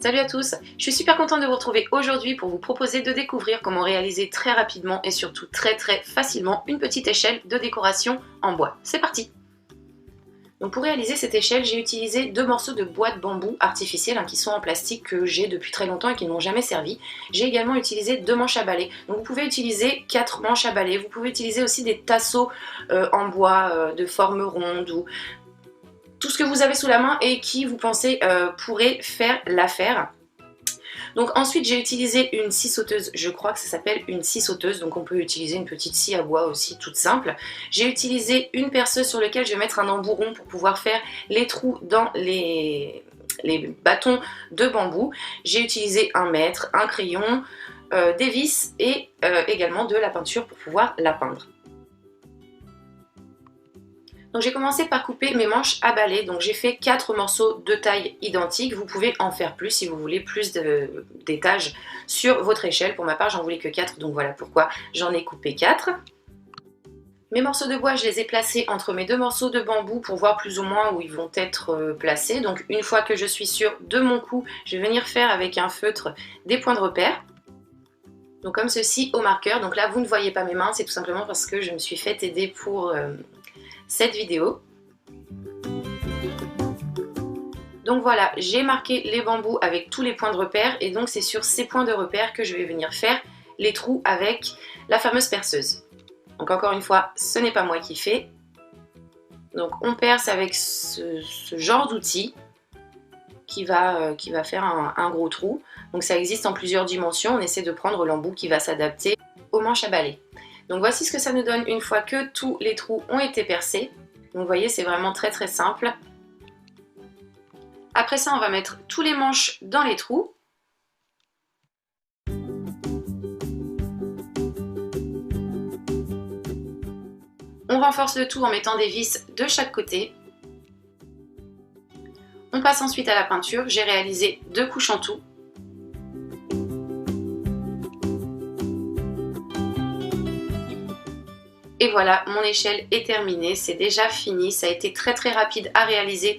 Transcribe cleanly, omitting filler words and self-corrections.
Salut à tous, je suis super contente de vous retrouver aujourd'hui pour vous proposer de découvrir comment réaliser très rapidement et surtout très facilement une petite échelle de décoration en bois. C'est parti! Donc pour réaliser cette échelle, j'ai utilisé deux morceaux de bois de bambou artificiel qui sont en plastique que j'ai depuis très longtemps et qui ne m'ont jamais servi. J'ai également utilisé deux manches à balai. Donc vous pouvez utiliser 4 manches à balai, vous pouvez utiliser aussi des tasseaux en bois de forme ronde ou tout ce que vous avez sous la main et qui vous pensez pourrait faire l'affaire. Donc ensuite j'ai utilisé une scie sauteuse, je crois que ça s'appelle une scie sauteuse, donc on peut utiliser une petite scie à bois aussi toute simple. J'ai utilisé une perceuse sur laquelle je vais mettre un embouron pour pouvoir faire les trous dans les bâtons de bambou. J'ai utilisé un mètre, un crayon, des vis et également de la peinture pour pouvoir la peindre. Donc j'ai commencé par couper mes manches à balai, donc j'ai fait 4 morceaux de taille identique. Vous pouvez en faire plus si vous voulez plus d'étages sur votre échelle. Pour ma part j'en voulais que 4, donc voilà pourquoi j'en ai coupé 4. Mes morceaux de bois, je les ai placés entre mes deux morceaux de bambou pour voir plus ou moins où ils vont être placés. Donc une fois que je suis sûre de mon coup, je vais venir faire avec un feutre des points de repère. Donc comme ceci au marqueur. Donc là vous ne voyez pas mes mains, c'est tout simplement parce que je me suis fait aider pour cette vidéo. Donc voilà, j'ai marqué les bambous avec tous les points de repère et donc c'est sur ces points de repère que je vais venir faire les trous avec la fameuse perceuse. Donc encore une fois, ce n'est pas moi qui fais. Donc on perce avec ce genre d'outil qui va faire un gros trou. Donc ça existe en plusieurs dimensions, on essaie de prendre l'embout qui va s'adapter aux manches à balai. Donc voici ce que ça nous donne une fois que tous les trous ont été percés. Donc vous voyez, c'est vraiment très simple. Après ça, on va mettre tous les manches dans les trous. On renforce le tout en mettant des vis de chaque côté. On passe ensuite à la peinture. J'ai réalisé 2 couches en tout. Et voilà, mon échelle est terminée, c'est déjà fini, ça a été très rapide à réaliser.